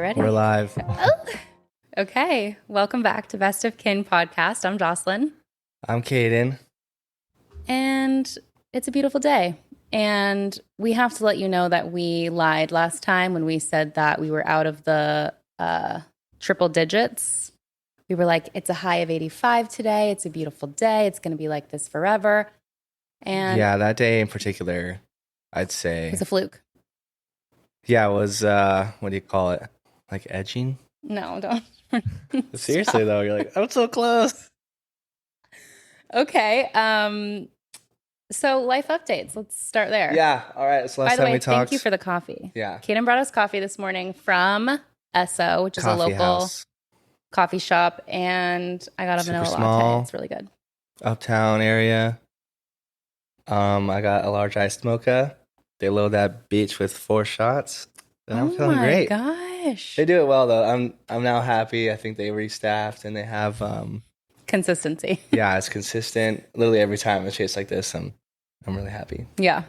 ready? We're live. Oh, okay. Welcome back to Best of Kin podcast. I'm Jocelyn. I'm Caden. And it's a beautiful day. And we have to let you know that we lied last time when we said that we were out of the triple digits. We were like, it's a high of 85 today. It's a beautiful day. It's going to be like this forever. And yeah, that day in particular, I'd say it was a fluke. Yeah, it was what do you call it? Like edging? No, don't. Seriously though, you're like, I'm so close. Okay. So life updates. Let's start there. Yeah, all right. So By last the time way, we talked. thank you for the coffee. Yeah. Kaden brought us coffee this morning from Esso, which is a Coffee local house. coffee shop, and I got a Super vanilla small. latte. It's really good. Uptown area. I got a large iced mocha. They load that bitch with 4 shots. And I'm feeling great. Oh my gosh. They do it well though. I'm now happy. I think they restaffed and they have Consistency. yeah, it's consistent. Literally every time it tastes like this, I'm really happy. Yeah.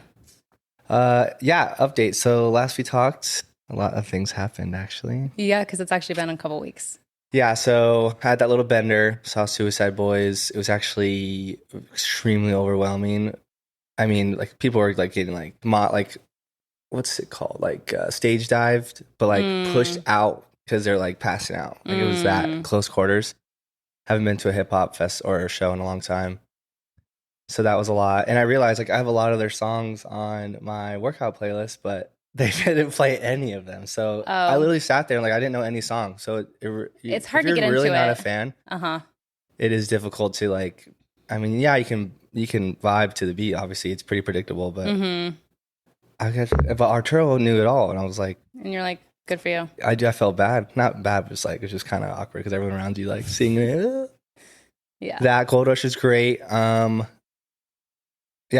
Yeah, update. So last we talked, a lot of things happened actually. Yeah, because it's actually been a couple weeks. Yeah, so I had that little bender, saw Suicide Boys. It was actually extremely overwhelming. I mean, like people were like getting like what's it called? Like stage dived, but like pushed out because they're like passing out. Like it was that close quarters. Haven't been to a hip hop fest or a show in a long time. So that was a lot. And I realized like I have a lot of their songs on my workout playlist, but they didn't play any of them. So I literally sat there and like I didn't know any song. So It's hard to if get you're really into not it. a fan, Uh-huh. it is difficult to like, I mean, yeah, you can vibe to the beat. Obviously it's pretty predictable, but but Arturo knew it all. And I was like, And you're like, good for you. I felt bad. Not bad, but it's like, it's just kind of awkward because everyone around you like singing it. Yeah. That Gold Rush is great. Yeah,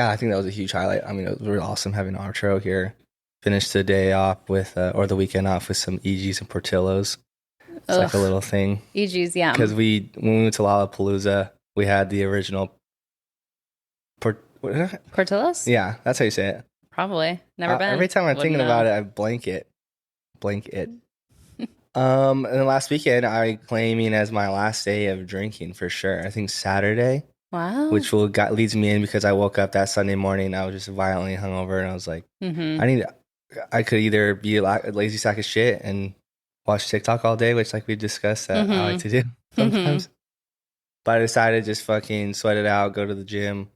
I think that was a huge highlight. I mean, it was really awesome having Arturo here. Finished the day off with, or the weekend off with some EGs and Portillos. It's like a little thing. EG's, yeah. Because when we went to Lollapalooza, we had the original Portillos? Yeah, that's how you say it. Probably. Never been. Every time I'm Wouldn't thinking know. about it, I blank it. And then last weekend, I claiming as my last day of drinking for sure. I think Saturday. Wow. Which leads me in because I woke up that Sunday morning. I was just violently hungover, and I was like, I could either be a lazy sack of shit and watch TikTok all day, which like we discussed that I like to do sometimes. But I decided to just fucking sweat it out, go to the gym,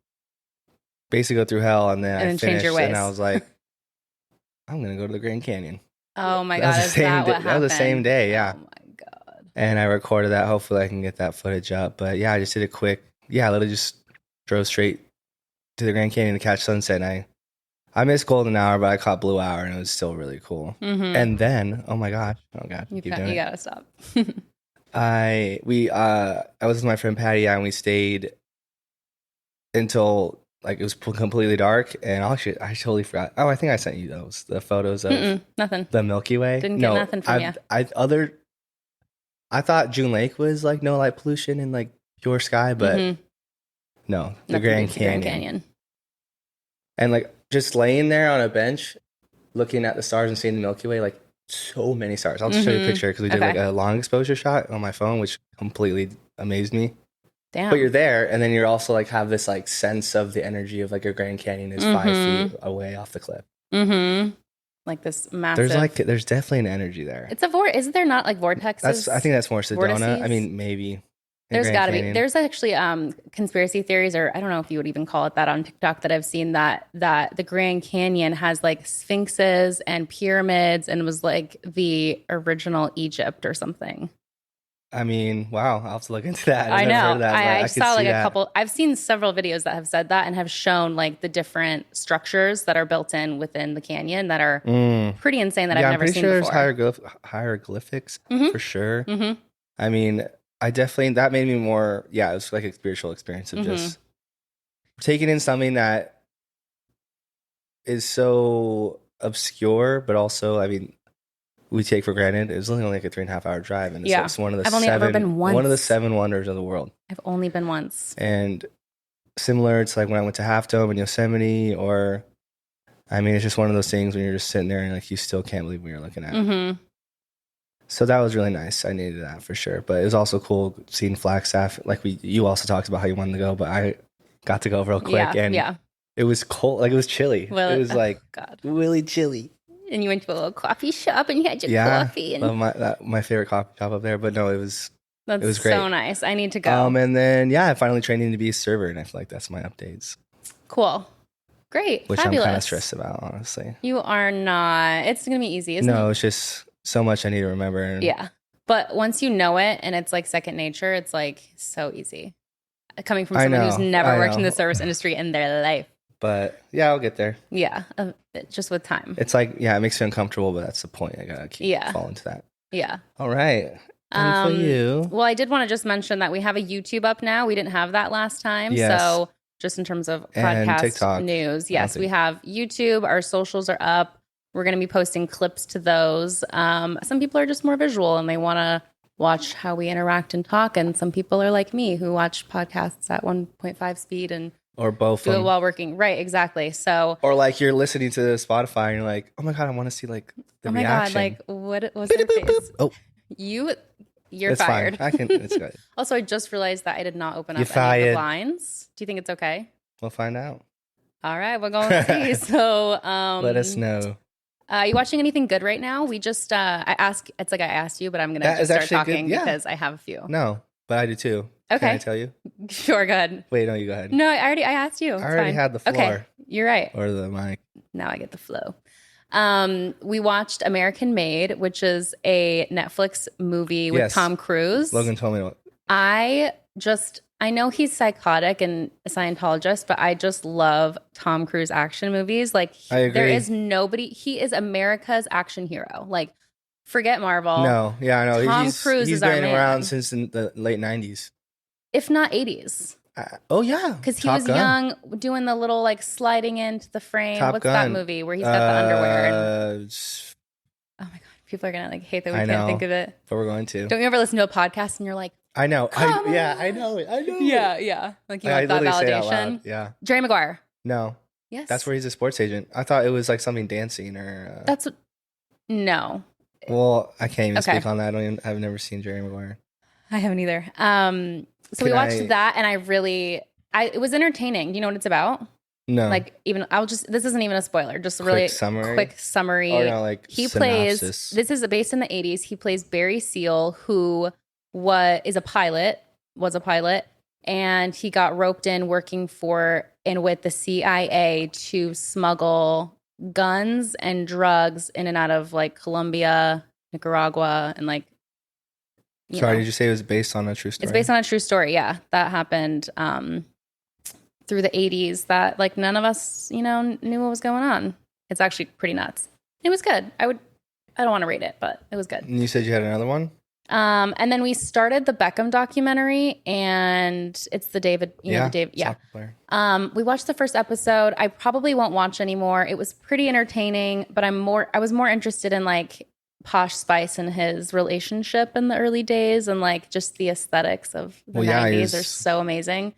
basically go through hell, and then I change finished, your ways. and I was like, I'm gonna go to the Grand Canyon. Oh my God, is that what happened? That was the same day, yeah. Oh my God. And I recorded that. Hopefully I can get that footage up. But yeah, I just did it quick. Yeah, I literally just drove straight to the Grand Canyon to catch sunset. And I missed golden hour, but I caught blue hour, and it was still really cool. And then, oh God, you gotta stop. I was with my friend Patty, and we stayed until like it was completely dark. And actually, I totally forgot. Oh, I think I sent you the photos of nothing. The Milky Way. Didn't get nothing from you. I thought June Lake was like no light pollution and like pure sky, but no, the Grand Canyon. And like just laying there on a bench, looking at the stars and seeing the Milky Way, like so many stars. I'll just show you a picture because we did like a long exposure shot on my phone, which completely amazed me. Damn. But you're there, and then you're also like have this like sense of the energy of like your Grand Canyon is 5 feet away off the cliff. Like this massive. There's definitely an energy there. It's isn't there not like vortexes? I think that's more Sedona. Vortices? I mean, maybe. There's got to be. There's actually conspiracy theories, or I don't know if you would even call it that on TikTok, that I've seen that the Grand Canyon has like sphinxes and pyramids and was like the original Egypt or something. I mean, wow, I'll have to look into that. I I've never know. heard of that, I saw like a couple. I've seen several videos that have said that and have shown like the different structures that are built within the canyon that are pretty insane that I've never seen before. There's hieroglyphics for sure. I mean, that made me more. Yeah, it was like a spiritual experience of just taking in something that is so obscure, but also, I mean, we take for granted. It was only like a 3.5 hour drive, and it's one of the ever been once. One of the 7 wonders of the world. I've only been once. And similar to like when I went to Half Dome in Yosemite, or I mean, it's just one of those things when you're just sitting there and like you still can't believe what you're looking at. So that was really nice. I needed that for sure. But it was also cool seeing Flagstaff. Like you also talked about how you wanted to go, but I got to go real quick, Yeah, and yeah. it was cold. Like it was chilly. Well, It was oh like God. really chilly. And you went to a little coffee shop and you had your Yeah, coffee, and love my favorite coffee shop up there. But no, it that's was great. so nice. I need to go. And then yeah, I finally training to be a server, and I feel like that's my updates, Cool. Great. which I'm kind of Fabulous. stressed about, honestly. You are not. It's going to be easy, isn't No, it? it's just so much I need to remember. And Yeah. But once you know it and it's like second nature, it's like so easy. Coming from I someone who's know, never I worked in know. the service industry in their life. But yeah, I'll get there. Yeah. Just with time. It's like, yeah, it makes me uncomfortable, but that's the point. I gotta keep Yeah. falling to that. Yeah. All right. And for you. Well, I did want to just mention that we have a YouTube up now. We didn't have that last time. Yes. So just in terms of And podcast TikTok. news, I yes, don't we think- have YouTube. Our socials are up. We're going to be posting clips to those. Some people are just more visual and they want to watch how we interact and talk. And some people are like me who watch podcasts at 1.5 speed and Or both. do it while working. Right, exactly. So, Or like you're listening to Spotify and you're like, oh my God, I want to see like the oh my reaction. God, like what was their face? Oh, You're it's fired. fine. It's good. Also, I just realized that I did not open up You're any of the fired. blinds. Do you think it's okay? We'll find out. All right, we're going to see. So, Let us know. Are you watching anything good right now? We just, I asked you, but I'm going to That just is start actually good. talking Yeah. because I have a few. No, but I do too. Okay. Can I tell you? Sure, go ahead. Wait, no, you go ahead. No, I asked you. I It's already fine. had the floor. Okay, you're right. Or the mic. Now I get the flow. We watched American Made, which is a Netflix movie with Yes. Tom Cruise. Logan told me what. I know he's psychotic and a Scientologist, but I just love Tom Cruise action movies. Like, I agree. there is nobody, he is America's action hero. Like, forget Marvel. No, yeah, I know. Tom he's Cruise he's is our been man. around since the late 90s. If not 80s. Oh, yeah. Because he Top was Gun. young, doing the little like sliding into the frame. Top What's Gun. that movie where he's got the underwear? And, s- oh my God, people are going to like hate that we I can't know. think of it. But we're going to. Don't you ever listen to a podcast and you're like, I know. Come Yeah, on. I know it. I know it. yeah. Like you I want that literally say it out validation. loud. Yeah. Jerry Maguire. No, Yes. that's where he's a sports agent. I thought it was like something dancing or. That's what, no. Well, I can't even Okay. speak on that. I've never seen Jerry Maguire. I haven't either. So we Can watched I- that, and it was entertaining. Do you know what it's about? No. This isn't even a spoiler. Just a really Quick summary? quick summary. Or no, like He synopsis. plays. This is based in the 80s. He plays Barry Seal, who was a pilot, and he got roped in working for and with the CIA to smuggle guns and drugs in and out of like Colombia, Nicaragua, and like. Sorry, did you say it was based on a true story? It's based on a true story. Yeah, that happened through the 80s. That like none of us, knew what was going on. It's actually pretty nuts. It was good. I don't want to rate it, but it was good. And you said you had another one? And then we started the Beckham documentary, and it's the David. Soccer player. We watched the first episode. I probably won't watch anymore. It was pretty entertaining, but I was more interested in like Posh Spice and his relationship in the early days, and like just the aesthetics of the 90s are so amazing.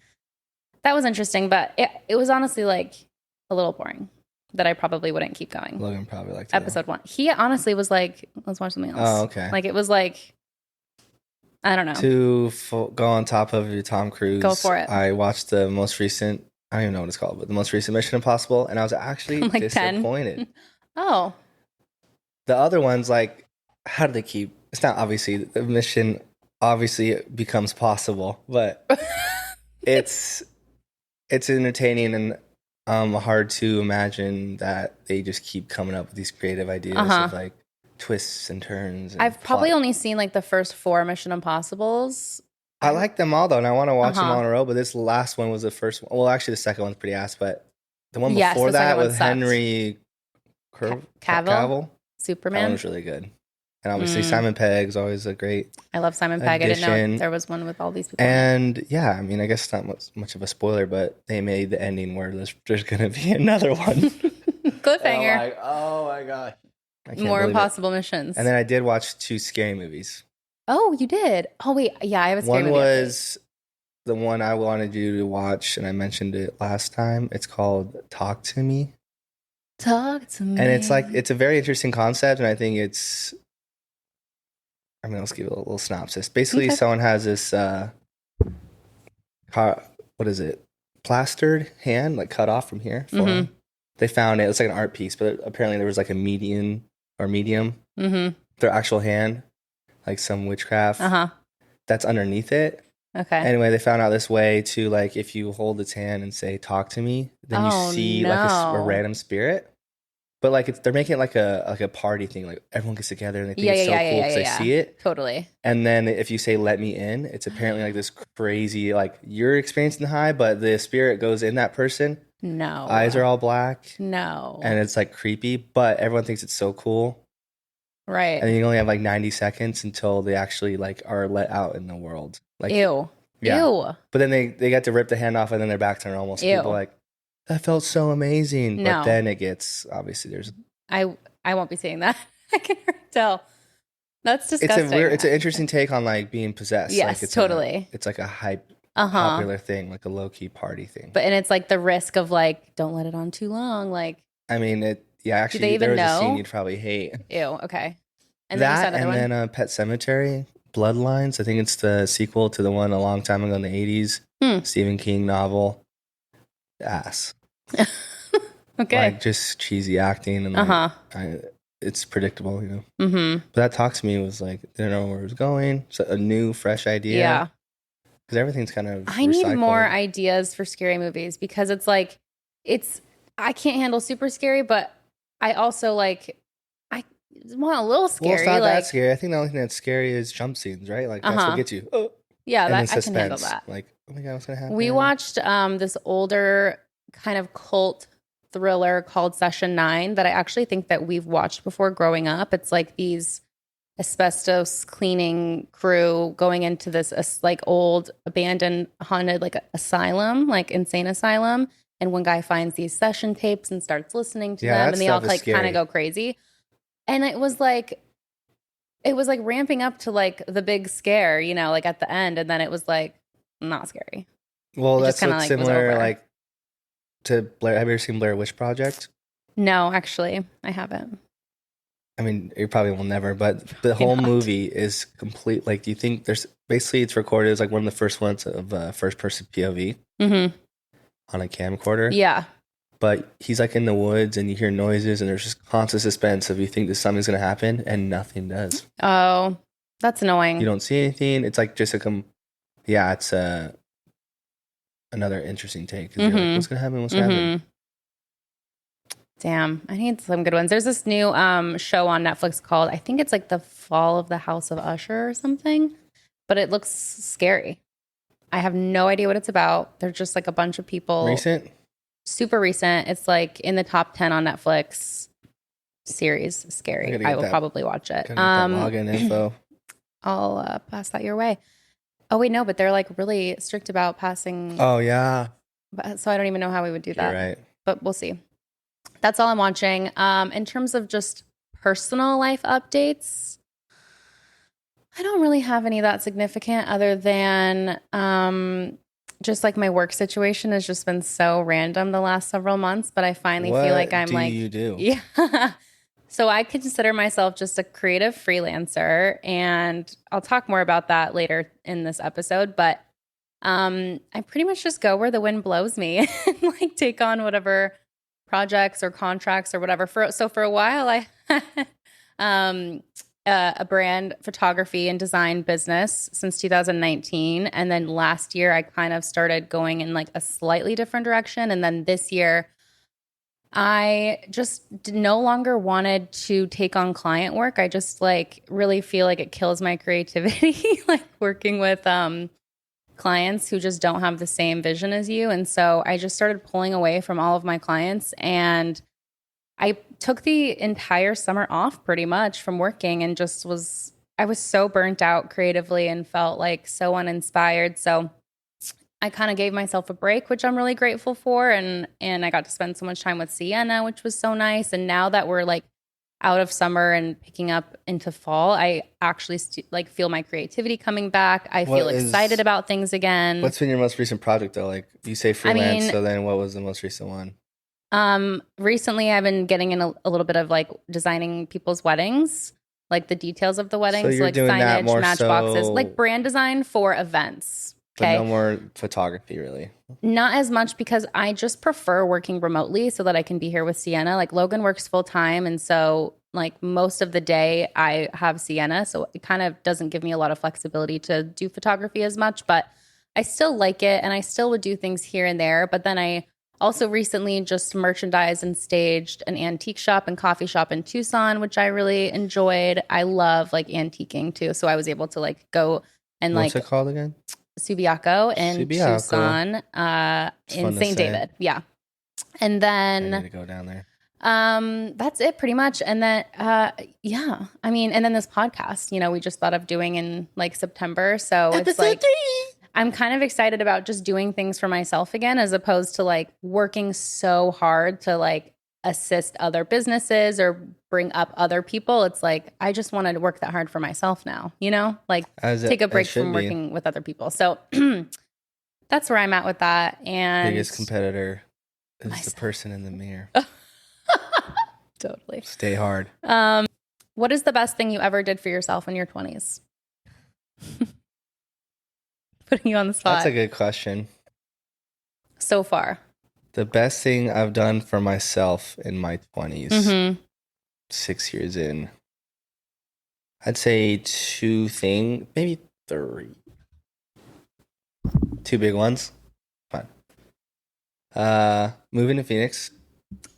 That was interesting, but it was honestly like a little boring that I probably wouldn't keep going. Logan probably liked it. Episode 1. He honestly was like, let's watch something else. Oh, okay. Like it was like, I don't know. To go on top of your Tom Cruise, Go for it. I watched the most recent, I don't even know what it's called, but the most recent Mission Impossible, and I was actually Like 10? disappointed. Oh, The other ones, like, how do they keep? It's not obviously, the mission obviously becomes possible, but it's entertaining and hard to imagine that they just keep coming up with these creative ideas of like twists and turns. And I've probably plot. only seen like the first 4 Mission Impossibles. I like them all though, and I want to watch them all in a row. But this last one was the first one. Well, actually, the second one's pretty ass, but the one Yes, before the second that one with sucked. Henry Cavill? that one Superman. was really good. And obviously, Simon Pegg's always a great. I love Simon Pegg. I didn't addition. know there was one with all these people. And yeah, I mean, I guess it's not much of a spoiler, but they made the ending where there's going to be another one. Cliffhanger. Like, oh my gosh. More Impossible Missions. And then I did watch 2 scary movies. Oh, you did? Oh, wait. Yeah, I have a scary One movie. was the one I wanted you to watch, and I mentioned it last time. It's called Talk to Me. Talk to me. And it's a very interesting concept, and I think it's I mean, let's give it a little synopsis. Basically, Okay. someone has this, what is it? Plastered hand, like cut off from here, forearm. They found it. It's like an art piece, but apparently there was like a median or medium, their actual hand, like some witchcraft that's underneath it. Okay. Anyway, they found out this way to like if you hold its hand and say "talk to me," then you see like a random spirit. But like they're making it like a party thing. Like everyone gets together and they think it's so cool because they see it. Totally. And then if you say "let me in," it's apparently like this crazy like you're experiencing the high, but the spirit goes in that person. No. Eyes are all black. No. And it's like creepy, but everyone thinks it's so cool. Right. And you only have like 90 seconds until they actually like are let out in the world. Like Ew. Yeah. Ew. But then they get to rip the hand off and then they're back to normal. So people are like, that felt so amazing. No. But then it gets, obviously there's... I won't be seeing that. I can tell. That's disgusting. It's an interesting take on like being possessed. Yes, like it's totally. It's like a hype, popular thing, like a low-key party thing. But, and it's like the risk of like, don't let it on too long. Like, I mean, actually, there was a scene you'd probably hate. Ew, okay. And that, and then Pet Sematary, Bloodlines. I think it's the sequel to the one a long time ago in the 80s. Stephen King novel. Ass. Okay. Like just cheesy acting and it's predictable, you know. But that Talk to Me was like, I didn't know where it was going. It's a new, fresh idea. Yeah. Because everything's kind of I need more ideas for scary movies because it's like, I can't handle super scary, but I also like, I want a little scary. Well, it's not that scary. I think the only thing that's scary is jump scenes, right? Like that's what gets you. Oh. Yeah, that I can handle that. Like, oh my God, what's going to happen? We watched this older kind of cult thriller called Session 9 that I actually think that we've watched before growing up. It's like these asbestos cleaning crew going into this like old abandoned haunted like asylum, like insane asylum. And one guy finds these session tapes and starts listening to them and they all like kind of go crazy. And it was like ramping up to like the big scare, you know, like at the end. And then it was like not scary. Well, that's what's like similar like to Blair. Have you ever seen Blair Witch Project? No, actually, I haven't. I mean, you probably will never, but the whole movie is complete. Like, do you think there's basically it's recorded as like one of the first ones of first person POV on a camcorder? Yeah. But he's like in the woods and you hear noises and there's just constant suspense of you think that something's going to happen and nothing does. Oh, that's annoying. You don't see anything. It's like just it's another interesting take. You're like, what's going to happen? What's going to happen? Damn, I need some good ones. There's this new show on Netflix called, I think it's like The Fall of the House of Usher or something, but it looks scary. I have no idea what it's about. They're just like a bunch of people. Recent? Super recent. It's like in the top 10 on Netflix. Series. Scary. I will probably watch it. Login info. I'll pass that your way. Oh, wait, no, but they're like really strict about passing. Oh, yeah. So I don't even know how we would do that. You're right. But we'll see. That's all I'm watching. In terms of just personal life updates, I don't really have any that significant other than just like my work situation has just been so random the last several months. But I finally feel like I'm like, you do? Yeah. So I consider myself just a creative freelancer, and I'll talk more about that later in this episode. But I pretty much just go where the wind blows me and like take on whatever projects or contracts or whatever. So for a while, I had a brand photography and design business since 2019. And then last year, I kind of started going in like a slightly different direction. And then this year, I just no longer wanted to take on client work. I just like really feel like it kills my creativity, like working with clients who just don't have the same vision as you. And so I just started pulling away from all of my clients, and I took the entire summer off pretty much from working and I was so burnt out creatively and felt like so uninspired. So I kind of gave myself a break, which I'm really grateful for. And I got to spend so much time with Sienna, which was so nice. And now that we're like out of summer and picking up into fall, I actually like feel my creativity coming back. I feel excited about things again. What's been your most recent project though? Like you say freelance, so then what was the most recent one? Recently I've been getting in a little bit of like designing people's weddings. like the details of the wedding. So So, you're like doing that signage, more matchboxes, so, like brand design for events. but Okay. no more photography, really. Not as much because I just prefer working remotely so that I can be here with Sienna. Like Logan works full time. And so, like, most of the day I have Sienna. So it kind of doesn't give me a lot of flexibility to do photography as much, but I still like it. And I still would do things here and there. But then I also recently just merchandised and staged an antique shop and coffee shop in Tucson, which I really enjoyed. I love like antiquing too. So I was able to like go and What's like it called again? Subiaco in Subiaco. Tucson, It's in fun to St. say. David. Yeah. And I need then to go down there. that's it pretty much. And then yeah, I mean, and then this podcast, you know, we just thought of doing in like September. So it's like I'm kind of excited about just doing things for myself again, as opposed to like working so hard to like assist other businesses or bring up other people. It's like I just want to work that hard for myself now, you know, like As take a it break should from be. working with other people. So that's where I'm at with that. And Biggest competitor is Myself. the person in the mirror. Totally. Stay hard. What is the best thing you ever did for yourself in your 20s? Putting you on the spot. That's a good question. So far. The best thing I've done for myself in my 20s, Mm-hmm. 6 years in, I'd say maybe three. Two big ones. Fine. Moving to Phoenix,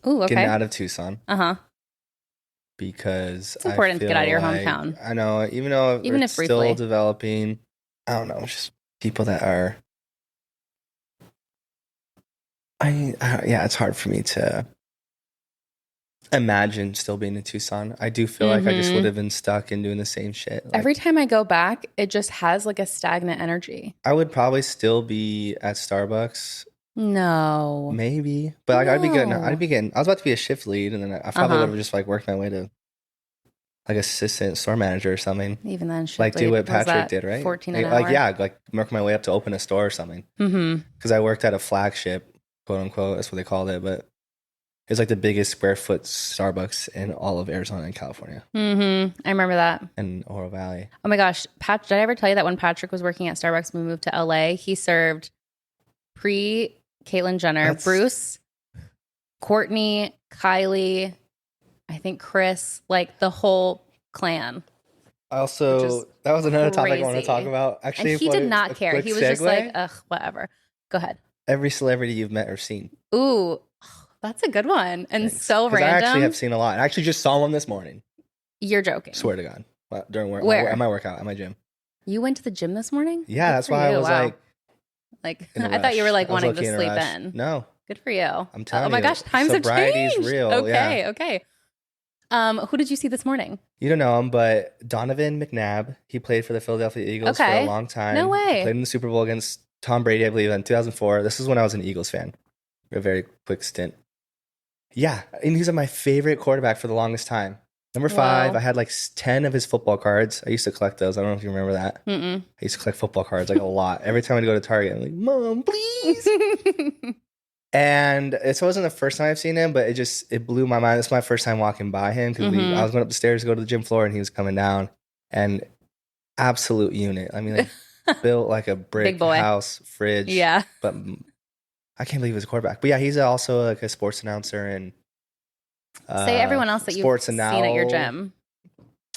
Ooh, okay. getting out of Tucson. Uh-huh. Because it's important to get out of your hometown. I know, even though Even it's if briefly. still developing, I don't know, just people that are. Yeah, it's hard for me to imagine still being in Tucson. I do feel like I just would have been stuck in doing the same shit. Like, every time I go back, it just has like a stagnant energy. I would probably still be at Starbucks. No. Maybe. But like I'd be good. No. I was about to be a shift lead, and then I probably would have just like worked my way to like assistant store manager or something. Even then, shift like do lead, what was Patrick that did, right? 14 an like hour? yeah, like work my way up to open a store or something. Mm-hmm. Because I worked at a flagship, quote unquote, that's what they called it, but it's like the biggest square foot Starbucks in all of Arizona and California. Mm-hmm. I remember that. And Oro Valley. Oh my gosh. Did I ever tell you that when Patrick was working at Starbucks, we moved to LA, he served pre-Caitlyn Jenner, Bruce, Courtney, Kylie, I think Chris, like the whole clan. Also, that was another topic I want to crazy. talk about. Actually, And he did not care. He was just like, ugh, whatever. Go ahead. Every celebrity you've met or seen. Ooh, that's a good one. And Thanks. so random. I actually have seen a lot. I actually just saw one this morning. You're joking. Swear to God. During work. Where? At my workout, at my gym. You went to the gym this morning? Yeah, Good that's for why you. I was Wow. like I thought you were like I was wanting to low-key in a sleep rush. in. No. Good for you. I'm telling you. Oh my gosh, times have sobriety's changed. real. Okay, Yeah. okay. Who did you see this morning? You don't know him, but Donovan McNabb. He played for the Philadelphia Eagles for Okay. a long time. No way. He played in the Super Bowl against Tom Brady, I believe, in 2004. This is when I was an Eagles fan. A very quick stint. Yeah, and he's my favorite quarterback for the longest time. Number 5, Wow. I had like 10 of his football cards. I used to collect those. I don't know if you remember that. Mm-mm. I used to collect football cards like a lot. Every time I'd go to Target, I'm like, Mom, please. And it wasn't the first time I've seen him, but it blew my mind. It's my first time walking by him because I was going up the stairs to go to the gym floor, and he was coming down. And absolute unit. I mean, like built like a brick Big boy. house, fridge. Yeah. But I can't believe he was a quarterback. But yeah, he's also like a sports announcer and Say everyone else that you've Sports seen Now. at your gym.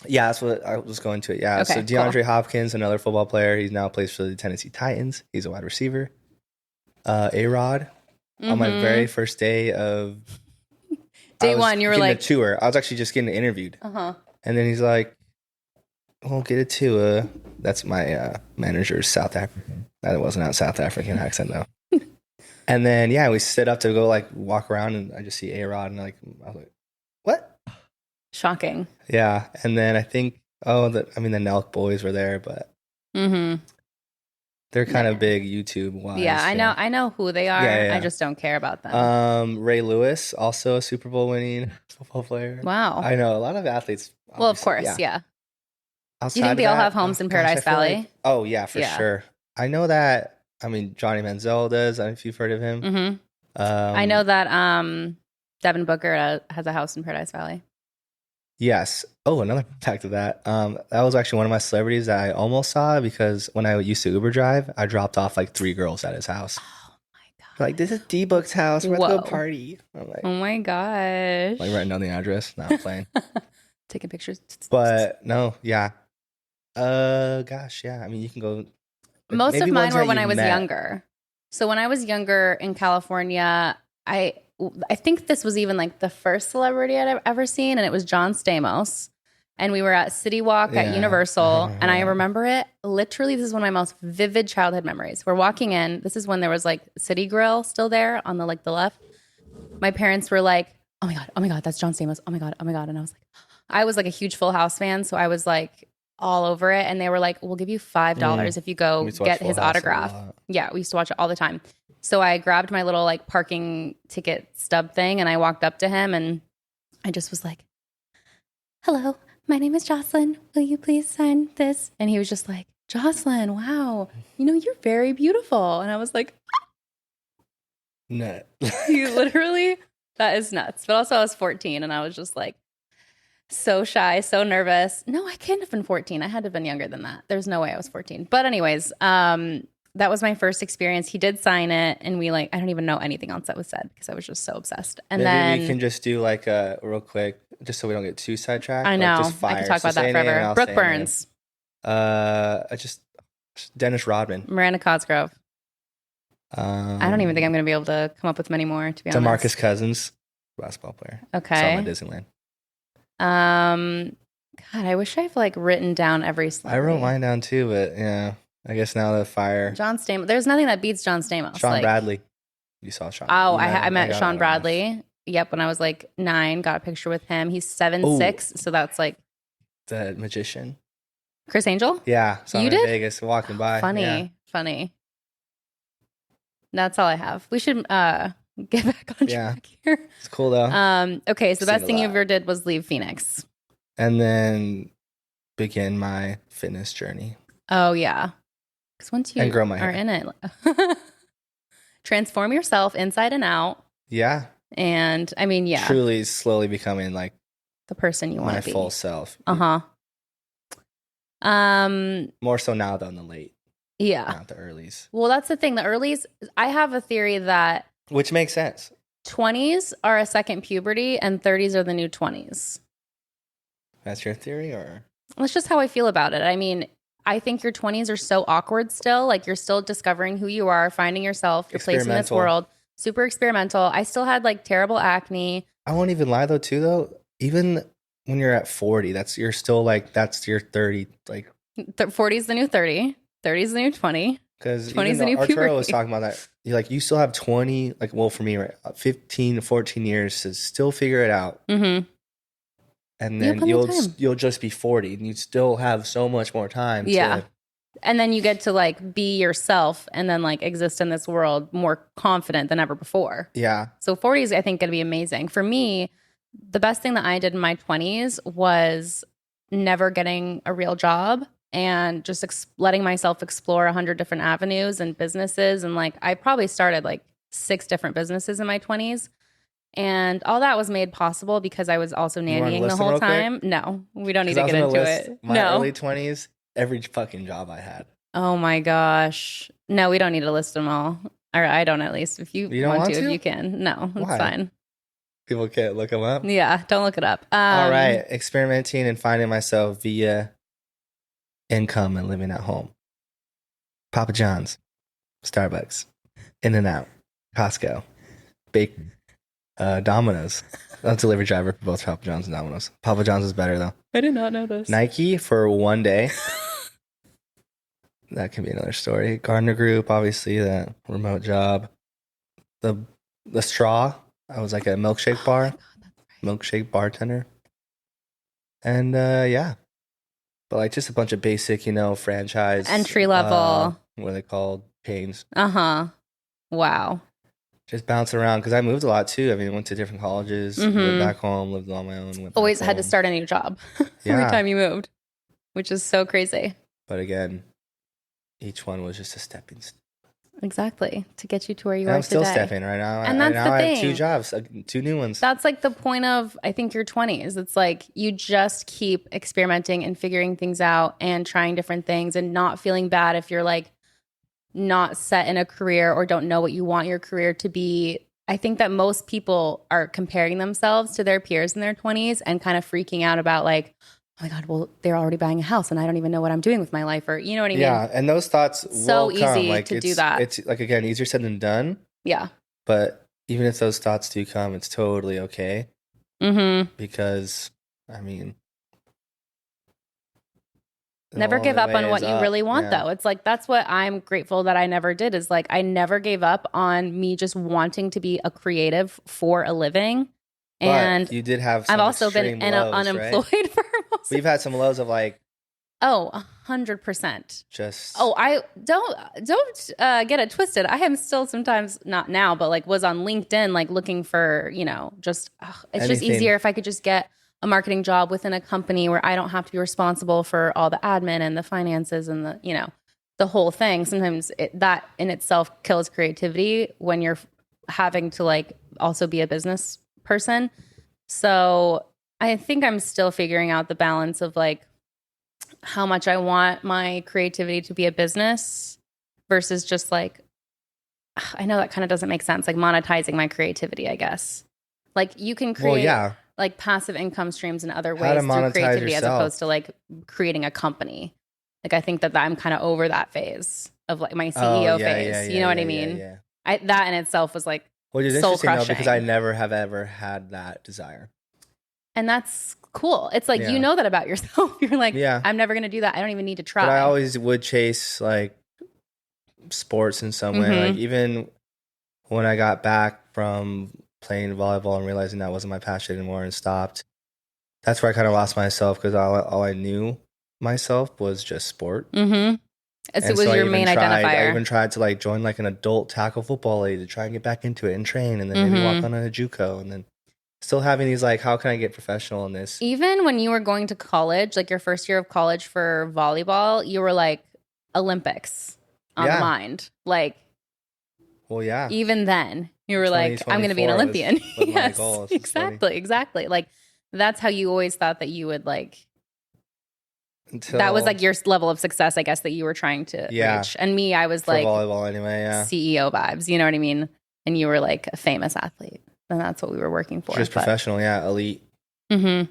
Yeah, that's what I was going to. Yeah, Okay, so DeAndre Hopkins, another football player. He now plays for the Tennessee Titans. He's a wide receiver. A-Rod. On my very first day of Day one, you were getting like a tour. I was actually just getting interviewed. Uh-huh. And then he's like, "Well, get a tour." That's my manager's South African. That wasn't a South African accent though. And then yeah, we stood up to go like walk around, and I just see A-Rod, and I was like, "What?" Shocking. Yeah, and then I think the Nelk boys were there, but they're kind of big YouTube wise. Yeah, I know who they are. Yeah. I just don't care about them. Ray Lewis, also a Super Bowl winning football player. Wow. I know a lot of athletes. Well, of course, yeah. Outside You think of they all that, have homes in gosh, I Paradise feel Valley? like- oh yeah, for sure. I know that. I mean, Johnny Manziel does. I don't know if you've heard of him. I know that Devin Booker has a house in Paradise Valley. Yes. Oh, another fact of that. That was actually one of my celebrities that I almost saw because when I used to Uber drive, I dropped off like 3 girls at his house. Oh my Like, God. this is D-Book's house. We're about to go Whoa. party. I'm Oh my like gosh. writing down the address. Not playing. Taking pictures. But no, yeah. Gosh, yeah. I mean, you can go. Most of Maybe mine ones were that when you I was met. younger. So when I was younger in California, I I think this was even like the first celebrity I'd ever seen, and it was John Stamos. And we were at City Walk at Yeah, I Universal, remember and I that. remember it literally. This is one of my most vivid childhood memories. We're walking in. This is when there was like City Grill still there on the like the left. My parents were like, oh my God, that's John Stamos. Oh my God. And I was like a huge Full House fan. So I was like all over it. And they were like, we'll give you $5 if you We go used to watch get Full his House a autograph. lot. Yeah, we used to watch it all the time. So I grabbed my little like parking ticket stub thing and I walked up to him and I just was like, hello, my name is Jocelyn. Will you please sign this? And he was just like, Jocelyn, wow, you're very beautiful. And I was like, Nut. you literally, that is nuts. But also, I was 14 and I was just like so shy, so nervous. No, I can't have been 14. I had to have been younger than that. There's no way I was 14. But, anyways, that was my first experience. He did sign it, and I don't even know anything else that was said because I was just so obsessed. And Maybe we then can just do like a real quick, just so we don't get too sidetracked. I Like know just I fire. could talk So about say that a name and forever. I'll Brooke say a name. Burns, Just Dennis Rodman. Miranda Cosgrove. I don't even think I'm going to be able to come up with many more, to be honest. DeMarcus Cousins, basketball player. Okay. Saw him at Disneyland. God, I wish I've like written down every I celebrity. wrote mine down too, but yeah, I guess now the fire. John Stamos. There's nothing that beats John Stamos. Sean like, Bradley. You saw Sean. Oh, You met I him. met got Sean an Bradley. Yep, when I was like 9, got a picture with him. He's 7'6", so that's like The magician. Chris Angel. Yeah, saw You him in did? Vegas walking by. Yeah. Funny. That's all I have. We should get back on track here. It's cool though. Okay, so the Seen best a thing you lot. ever did was leave Phoenix. And then begin my fitness journey Oh yeah, because once you and grow my are hair. in it, transform yourself inside and out. Yeah. And I mean, yeah, Truly, slowly becoming like the person you want my to be. full self. Uh-huh. More so now than the late, Yeah. not the earlies. Well, that's the thing. The earlies, I have a theory that Which makes sense. 20s are a second puberty and 30s are the new 20s. That's your theory, or That's just how I feel about it. I mean, I think your 20s are so awkward still. Like you're still discovering who you are, finding yourself, your place in this Experimental. world. Super experimental. I still had like terrible acne. I won't even lie though. Too though, even when you're at 40, that's your 30. Like 40 is the new 30. 30 is the new 20. because 20 is the new Arturo puberty. was talking about that. You still have 20. Like well, for me, right, 15 to 14 years to still figure it out. Mm-hmm. And You have then plenty of time. you'll just be 40 and you still have so much more time. Yeah. And then you get to like be yourself and then like exist in this world more confident than ever before. Yeah. So 40 is, I think, going to be amazing. For me, the best thing that I did in my 20s was never getting a real job and just letting myself explore 100 different avenues and businesses. And like, I probably started like 6 different businesses in my 20s. And all that was made possible because I was also wanna nannying the list them whole real quick? time. No, we don't need 'Cause to I get was gonna into list it. My No. early 20s, every fucking job I had. Oh my gosh. No, we don't need to list them all. Or I don't at least. If you You don't want if to? you can. No, it's Why? fine. People can't look them up. Yeah, don't look it up. All right. Experimenting and finding myself via income and living at home. Papa John's, Starbucks, In-N-Out, Costco, Bacon, Domino's. I'm a delivery driver for both Papa John's and Domino's. Papa John's is better though. I did not know this. Nike for one day. That can be another story. Gardner Group, obviously, that remote job. The straw. I was like a milkshake bar, God, that's right. milkshake bartender. And yeah. But like just a bunch of basic, franchise. Entry level. What are they called? Chains. Uh-huh. Wow. Just bounce around because I moved a lot too. I mean, I went to different colleges, Mhm. went back home, lived on my own. Went Always back had to home. start a new job every Yeah. time you moved, which is so crazy. But again, each one was just a stepping stone. exactly. To get you to where you And are I'm still today. stepping right now. And that's the I have thing. 2 jobs, 2 new ones. That's like the point of, I think, your 20s. It's like you just keep experimenting and figuring things out and trying different things and not feeling bad if you're like not set in a career or don't know what you want your career to be. I think that most people are comparing themselves to their peers in their 20s and kind of freaking out about like, oh my God, well, they're already buying a house and I don't even know what I'm doing with my life, or you know what I mean? Yeah, and those thoughts So will come. easy Like to do that. it's like, again, easier said than done. Yeah. But even if those thoughts do come, it's totally okay. Because, I mean, never give up on what you really want, though. It's like, that's what I'm grateful that I never did, is like, I never gave up on me just wanting to be a creative for a living. And but you did have I've also been lows, unemployed right? for most. We've had some lows of like, 100%. just. Oh, I don't get it twisted. I am still sometimes, not now, but like was on LinkedIn, like looking for, just, it's just easier if I could just get a marketing job within a company where I don't have to be responsible for all the admin and the finances and the whole thing. Sometimes that in itself kills creativity when you're having to like also be a business person. So I think I'm still figuring out the balance of like how much I want my creativity to be a business versus just like, I know that kind of doesn't make sense, like monetizing my creativity, I guess. Like you can create like passive income streams in other ways through creativity as opposed to like creating a company. Like I think that I'm kind of over that phase of like my CEO phase. You know what I mean? Yeah. That in itself was like it's soul interesting crushing. though, because I never have ever had that desire. And that's cool. It's like, you know that about yourself. You're like, I'm never going to do that. I don't even need to try. But I always would chase like sports in some way. Like even when I got back from playing volleyball and realizing that wasn't my passion anymore and stopped, that's where I kind of lost myself, because all I knew myself was just sport. So it was your main identifier. I even tried to like join like an adult tackle football league to try and get back into it and train, and then maybe walk on a JUCO, and then still having these like, how can I get professional in this? Even when you were going to college, like your first year of college for volleyball, you were like Olympics on the mind. Like, even then you were like, I'm going to be an Olympian. Yes, exactly. Like that's how you always thought that you would like. That was like your level of success, I guess, that you were trying to reach. And me, I was like volleyball anyway, CEO vibes. You know what I mean? And you were like a famous athlete. And that's what we were working for. Just professional, elite. And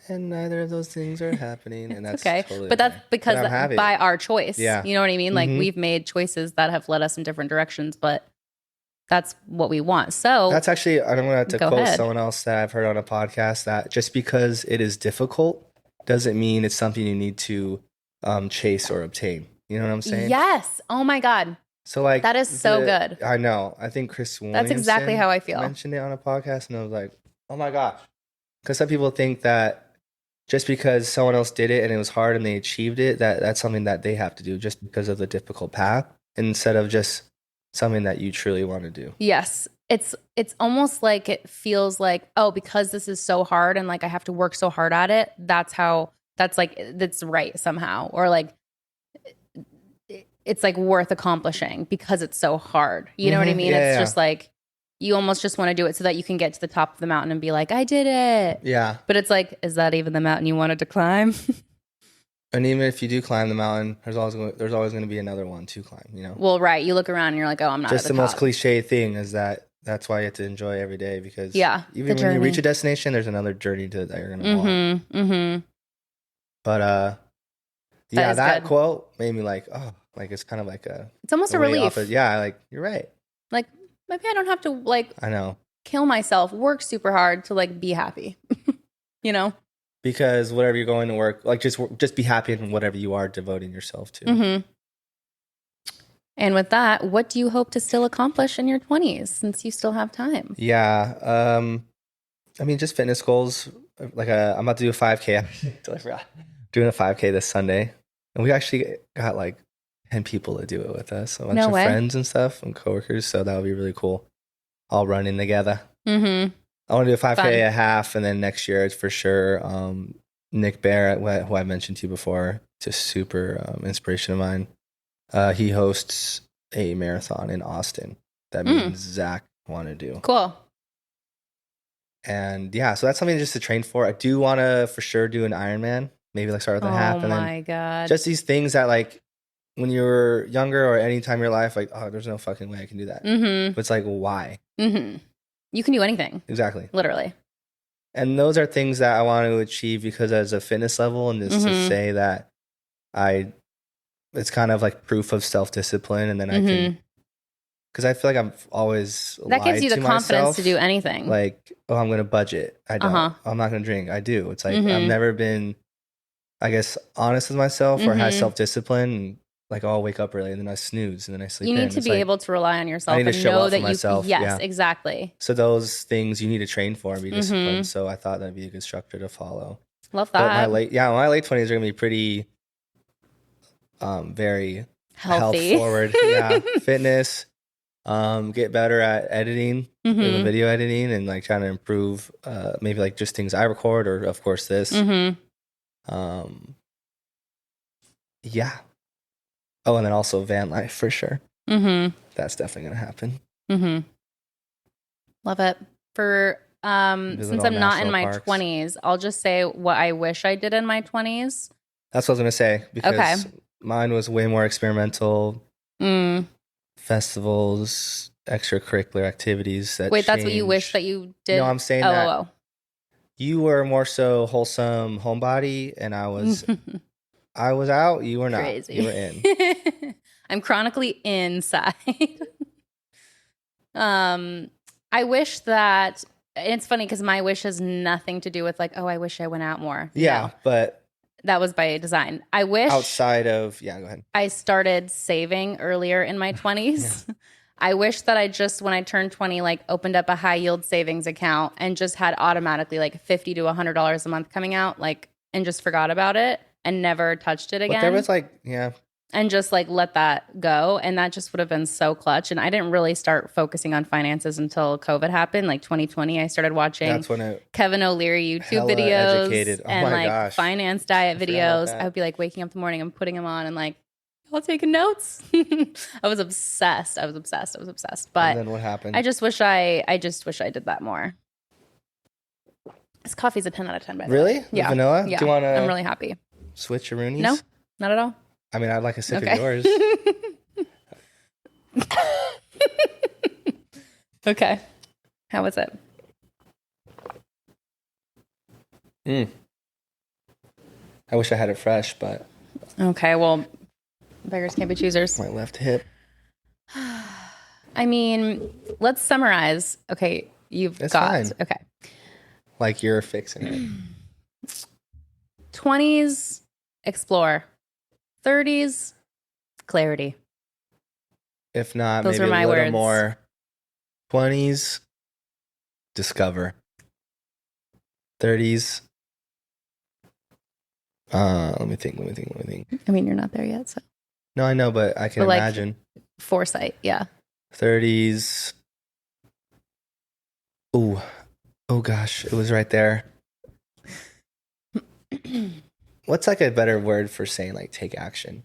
neither of those things are happening, and that's okay. Totally but that's because by our choice. Yeah. You know what I mean? Like we've made choices that have led us in different directions, but that's what we want. So that's actually, I'm going to quote someone else that I've heard on a podcast, that just because it is difficult doesn't mean it's something you need to chase or obtain. You know what I'm saying? Yes. Oh my God. So like that is so good. I know. I think Chris Williamson, that's exactly how I feel, mentioned it on a podcast, and I was like, oh my gosh. Because some people think that just because someone else did it and it was hard and they achieved it, that's something that they have to do just because of the difficult path, instead of just something that you truly want to do. Yes. It's almost like it feels like, oh, because this is so hard and like I have to work so hard at it, that's right somehow. Or like it's like worth accomplishing because it's so hard. You know what I mean? It's just like you almost just want to do it so that you can get to the top of the mountain and be like, I did it. Yeah. But it's like, is that even the mountain you wanted to climb? And even if you do climb the mountain, there's always going to be another one to climb, you know? Well, right. You look around and you're like, oh, I'm not just at the top. Most cliche thing is that's why you have to enjoy every day, because even when you reach a destination, there's another journey that you're going to walk. But that quote made me like, oh, like it's kind of like it's almost a relief. Like you're right. Like maybe I don't have to like, I know, kill myself, work super hard to like be happy, you know? Because whatever you're going to work, like just be happy in whatever you are devoting yourself to. And with that, what do you hope to still accomplish in your 20s, since you still have time? Yeah. I mean, just fitness goals. Like I'm about to do a 5K. I forgot. Doing a 5K this Sunday. And we actually got like 10 people to do it with us. A bunch of friends and stuff and coworkers. So that would be really cool. All running together. I want to do a 5K a half, and then next year it's for sure. Nick Barrett, who I mentioned to you before, just super inspiration of mine. He hosts a marathon in Austin that me and Zach want to do. Cool. And yeah, so that's something just to train for. I do want to for sure do an Ironman, maybe like start with a half. Oh And my then God. just these things that like when you're younger or any time in your life, like, oh, there's no fucking way I can do that. But it's like, why? You can do anything. Exactly. Literally. And those are things that I want to achieve because as a fitness level and just to say that it's kind of like proof of self-discipline. And then I can, because I feel like I've always that gives you the confidence myself, to do anything. Like, oh, I'm going to budget. I don't. I'm not going to drink. I do. It's like I've never been, I guess, honest with myself or had self-discipline. And like, oh, I'll wake up early and then I snooze and then I sleep. You need to be able to rely on yourself and know that myself. Yes, exactly. So those things you need to train for and be disciplined. So I thought that'd be a good structure to follow. Love that. But my late 20s are gonna be pretty, very healthy, health forward. Yeah, fitness. Get better at editing, video editing, and like trying to improve. Maybe like just things I record, or of course this. Yeah. Oh, and then also van life for sure. That's definitely gonna happen. Love it. For since I'm not in my 20s, I'll just say what I wish I did in my 20s. That's what I was gonna say because mine was way more experimental. Festivals, extracurricular activities. Wait, that's what you wish that you did? No, I'm saying that you were more so wholesome homebody, and I was. I was out. You were not. Crazy. You were in. I'm chronically inside. I wish that, and it's funny because my wish has nothing to do with like, oh, I wish I went out more. Yeah, but that was by design. I wish outside of go ahead. I started saving earlier in my 20s. I wish that I just, when I turned 20, like opened up a high yield savings account and just had automatically like $50 to $100 a month coming out, like, and just forgot about it. And never touched it again. But there was like, and just like let that go. And that just would have been so clutch. And I didn't really start focusing on finances until COVID happened. Like 2020, I started watching Kevin O'Leary YouTube videos and finance diet videos. I would be like waking up in the morning and putting them on and like, all taking notes. I was obsessed. But and then what happened? I just wish I did that more. This coffee's a 10 out of 10, by the way. Really? Yeah. Vanilla? Yeah. Do you want to? I'm really happy. Switcheroonies? No, not at all. I mean, I'd like a sip of yours. Okay. How was it? I wish I had it fresh, but. Okay, well, beggars can't be choosers. My left hip. I mean, let's summarize. Okay, it's fine. Okay. Like you're fixing it. 20s, explore. 30s, clarity. If not, those maybe are my a little words. More. 20s, discover. 30s. Let me think. I mean, you're not there yet, so. No, I know, but I can imagine. Foresight, yeah. 30s. Ooh. Oh gosh, it was right there. What's like a better word for saying like take action?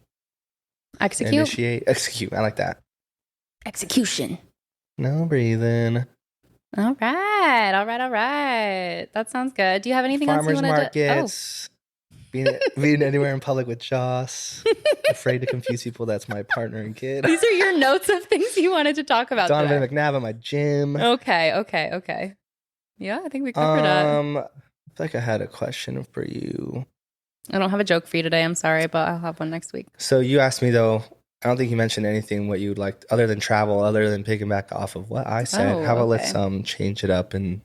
Execute. Initiate. Execute. I like that. Execution. No breathing. All right. That sounds good. Do you have anything else you wanted markets. Being anywhere in public with Joss. Afraid to confuse people. That's my partner and kid. These are your notes of things you wanted to talk about. Donovan McNabb at my gym. Okay. Yeah, I think we covered that. I feel like I had a question for you. I don't have a joke for you today. I'm sorry, but I'll have one next week. So you asked me though. I don't think you mentioned anything what you would like other than travel, other than picking back off of what I said. How about let's change it up and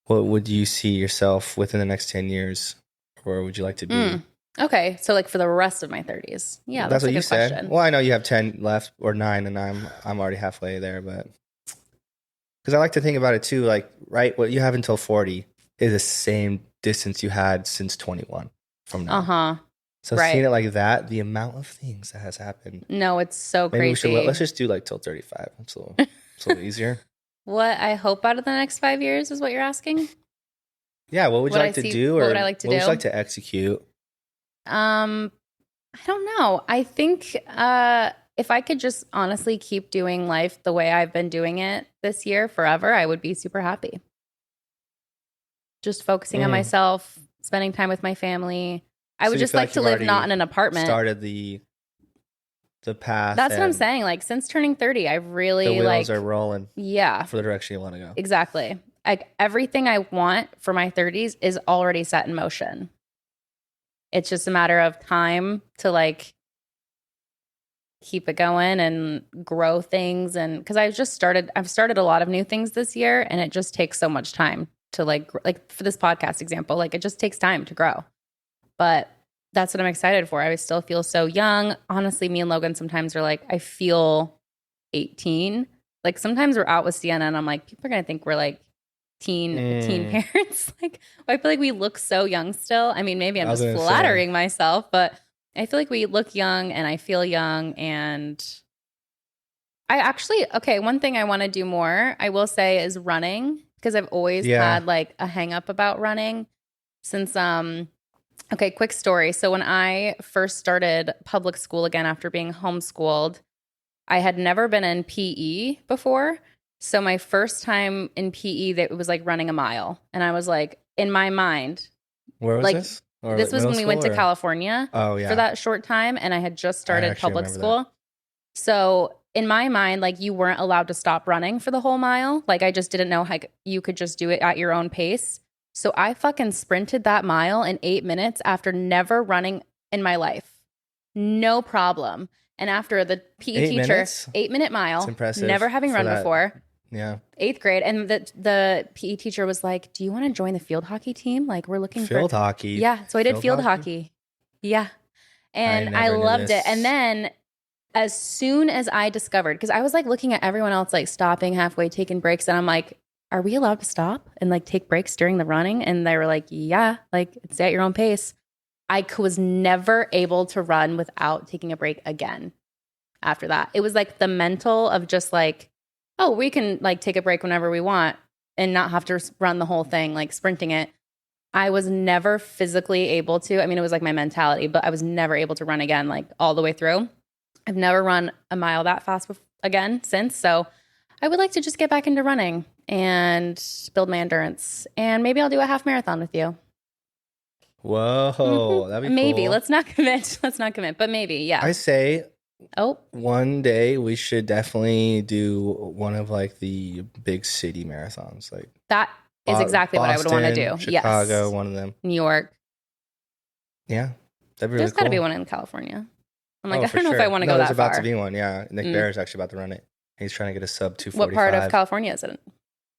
what would you see yourself within the next 10 years? Where would you like to be? Okay, so like for the rest of my 30s. Yeah, that's what you said. Question. Well, I know you have 10 left or 9 and I'm already halfway there, but because I like to think about it too, like right, what you have until 40 is the same distance you had since 21 from now. So seeing it like that, the amount of things that has happened. No, it's so crazy. Let's just do like till 35. It's a little easier. What I hope out of the next 5 years is what you're asking? Yeah, what would you like to do? Or what would I like to do? What would you like to execute? I don't know. I think if I could just honestly keep doing life the way I've been doing it this year forever, I would be super happy. Just focusing on myself, spending time with my family. I would just like to live not in an apartment. Started the path. That's what I'm saying. Like since turning 30, I've really the wheels are rolling. Yeah. For the direction you want to go. Exactly. Like everything I want for my 30s is already set in motion. It's just a matter of time to like keep it going and grow things. And because I've started a lot of new things this year, and it just takes so much time to like for this podcast example, like it just takes time to grow. But that's what I'm excited for. I still feel so young. Honestly, me and Logan sometimes are like, I feel 18. Like sometimes we're out with Sienna and I'm like, people are going to think we're like teen parents. Like I feel like we look so young still. I mean, maybe I'm just flattering myself, but I feel like we look young and I feel young. And I actually, one thing I want to do more, I will say, is running, because I've always had like a hang up about running since, quick story. So when I first started public school again after being homeschooled, I had never been in PE before. So my first time in PE, that was like running a mile. And I was like, in my mind. Where was this? Or this was when we went to California for that short time. And I had just started public school. That. So in my mind, like you weren't allowed to stop running for the whole mile. Like I just didn't know how you could just do it at your own pace. So I fucking sprinted that mile in 8 minutes after never running in my life. No problem. And after the PE teacher, 8-minute mile, never having run before. Yeah. 8th grade. And the PE teacher was like, do you want to join the field hockey team? Like we're looking for field hockey. Yeah. So I did field hockey. Yeah. And I loved it. And then as soon as I discovered, because I was like looking at everyone else, like stopping halfway, taking breaks. And I'm like, are we allowed to stop and like take breaks during the running? And they were like, yeah, like it's at your own pace. I was never able to run without taking a break again after that. It was like the mental of just like, oh, we can like take a break whenever we want and not have to run the whole thing, like sprinting it. I was never physically able to. I mean, it was like my mentality, but I was never able to run again, like all the way through. I've never run a mile that fast again since. So I would like to just get back into running and build my endurance. And maybe I'll do a half marathon with you. Whoa, that'd be maybe. cool. Let's not commit, but maybe, yeah. I say one day we should definitely do one of like the big city marathons. Like that is exactly Boston, what I would want to do. Chicago, one of them. New York. Yeah. That'd be There's really got to cool. be one in California. I'm like, I don't know if I want to go that far. There's about to be one, yeah. Nick Bear is actually about to run it. He's trying to get a sub 245. What part of California is it?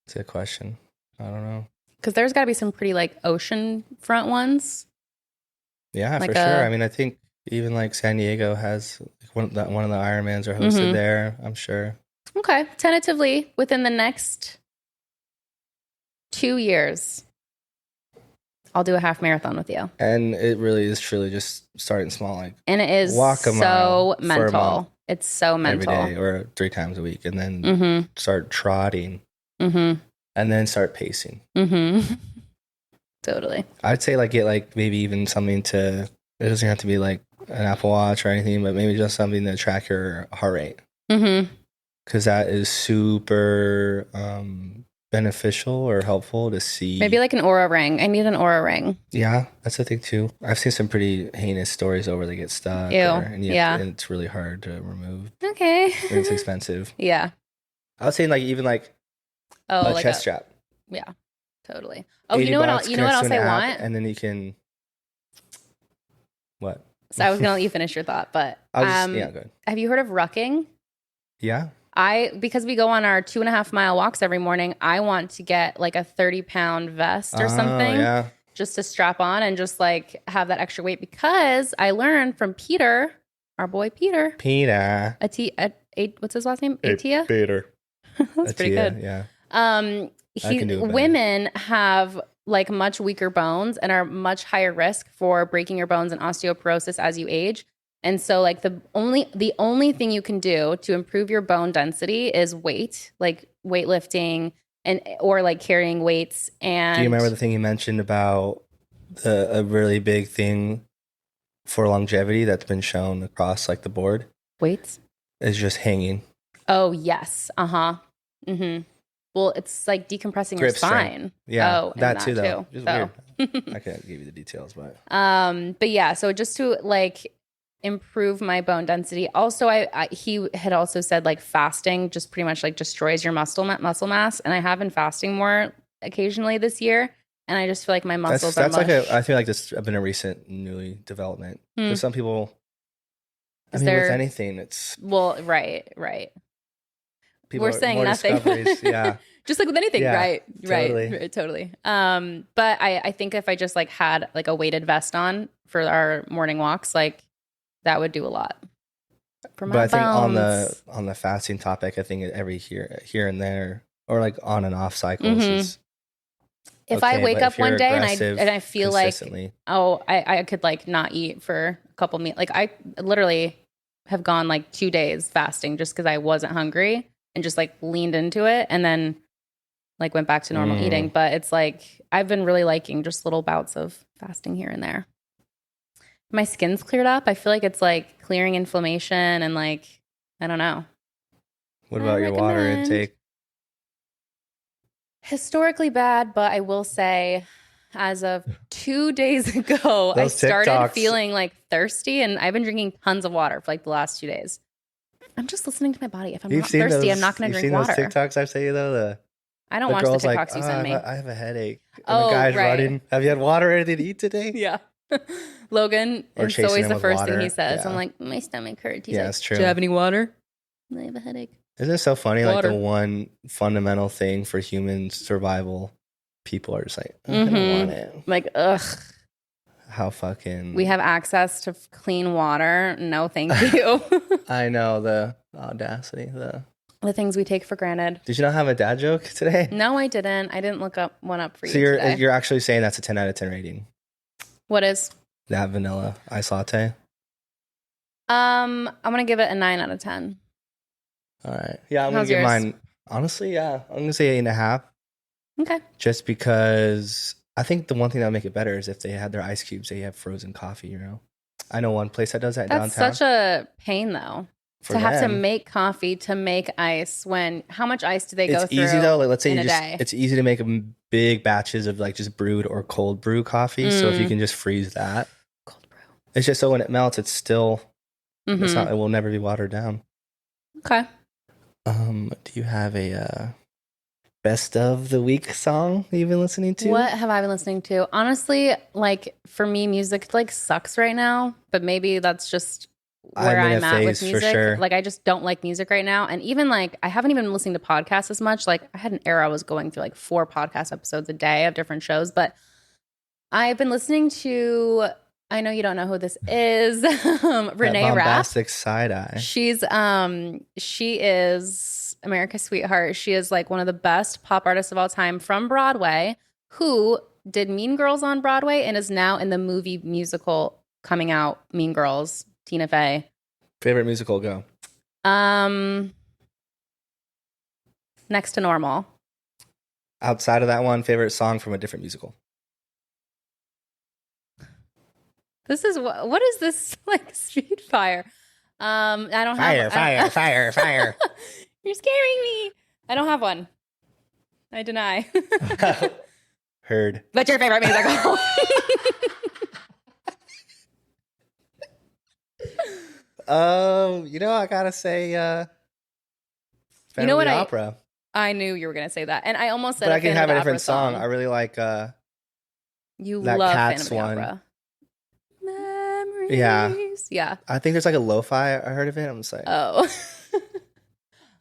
It's a good question. I don't know. Because there's got to be some pretty like ocean front ones. Yeah, like for sure. I mean, I think even like San Diego has one of the Ironmans are hosted there, I'm sure. Okay. Tentatively within the next 2 years, I'll do a half marathon with you. And it really is truly just starting small. Like, and it is walk a mile so mental. It's so mental. Every day or 3 times a week. And then start trotting. And then start pacing. Totally. I'd say like get like maybe even something to, it doesn't have to be like an Apple Watch or anything, but maybe just something to track your heart rate. Because that is super beneficial or helpful to see. Maybe like an Aura ring. I need an Aura ring. Yeah, that's the thing too. I've seen some pretty heinous stories over they get stuck. And it's really hard to remove. Okay. And it's expensive. Yeah. I was saying like even like a like chest strap. Yeah, totally. Oh, you know what else I want? And then you can. What? So I was gonna let you finish your thought, but yeah, go ahead. Have you heard of rucking? Yeah. Because we go on our 2.5 mile walks every morning, I want to get like a 30-pound vest or something just to strap on and just like have that extra weight, because I learned from Peter, our boy Peter. What's his last name? Atia? Peter. That's pretty good. Yeah. Women have like much weaker bones and are much higher risk for breaking your bones and osteoporosis as you age. And so like the only thing you can do to improve your bone density is weight, like weightlifting or like carrying weights. And do you remember the thing you mentioned about a really big thing for longevity that's been shown across like the board? Weights? is just hanging. Oh, yes. Uh-huh. Mm-hmm. Well, it's like decompressing your Grip strength. spine. Yeah, Oh, and that too, though. Just So. weird. I can't give you the details, but But yeah, so just to like improve my bone density. Also, he had also said like fasting just pretty much like destroys your muscle mass, and I have been fasting more occasionally this year, and I just feel like my muscles are that's like mush. I feel like this has been a recent newly development because some people. I Is mean, with there? anything, it's Well, right. people We're are saying more nothing. discoveries. Yeah, Just like with anything, yeah, right, totally. right, totally. But I think if I just like had like a weighted vest on for our morning walks, like that would do a lot for But my I think bones. on the fasting topic, I think every here and there, or like on and off cycles Mm-hmm. is If I okay. wake But up if you're one day and aggressive I feel like, consistently, oh, I could like not eat for a couple meals. Like I literally have gone like 2 days fasting just because I wasn't hungry and just like leaned into it and then like went back to normal eating. But it's like I've been really liking just little bouts of fasting here and there. My skin's cleared up. I feel like it's like clearing inflammation and like I don't know. what I about your water recommend. intake? Historically bad, but I will say as of 2 days ago, I Those started TikToks. feeling like thirsty and I've been drinking tons of water for like the last 2 days. I'm just listening to my body. If I'm not thirsty, I'm not going to drink water. You've seen those TikToks I say though? I don't The watch the girl's like, TikToks you send me. I have a headache. And the Oh, guy's right. running. Have you had water or anything to eat today? Yeah. Logan, Or it's chasing always him the with first water. thing he says. Yeah. I'm like, my stomach hurts. He's Yeah, like, that's true. do you have any water? I have a headache. Isn't it so funny? Water. Like the one fundamental thing for human survival, people are just like, I don't want it. Like, ugh. How fucking. We have access to clean water. No, thank you. I know the audacity. The things we take for granted. Did you not have a dad joke today? No, I didn't. I didn't look one up for you. So today. you're actually saying that's a 10 out of 10 rating? What is? That vanilla ice latte. I'm gonna give it a 9 out of 10. All right. Yeah, I'm How's gonna give yours? mine. Honestly, yeah, I'm gonna say 8.5. Okay. Just because I think the one thing that would make it better is if they had their ice cubes, they have frozen coffee. You know, I know one place that does that That's downtown. such a pain, though, for to have to them. make coffee to make ice. When how much ice do they go through? It's easy though. Like, let's say in a day? it's easy to make big batches of like just brewed or cold brew coffee. So if you can just freeze that, cold brew. it's just so when it melts, it's still. Mm-hmm. It's not. It will never be watered down. Okay. Do you have a best of the week song that you've been listening to? What have I been listening to? Honestly, like for me, music like sucks right now. But maybe that's just where I'm at with music. Sure. Like I just don't like music right now. And even like I haven't even been listening to podcasts as much. Like I had an era I was going through like 4 podcast episodes a day of different shows. But I've been listening to. I know you don't know who this is. Renee Rapp. Bombastic side eye. She is America's sweetheart. She is like one of the best pop artists of all time from Broadway, who did Mean Girls on Broadway and is now in the movie musical coming out, Mean Girls, Tina Fey. Favorite musical, go. Next to Normal. Outside of that one, favorite song from a different musical. This is what is this like Street Fire? I don't have Fire. You're scaring me. I don't have one. I deny. Heard. What's your favorite musical? I gotta say, You know what Opera. I knew you were gonna say that, and I almost said. But I can have a Phantom of the different Opera song. I really like. You that love Cats Phantom of the one. Opera. Memories. Yeah. I think there's like a lo-fi. I heard of it. I'm just like, oh,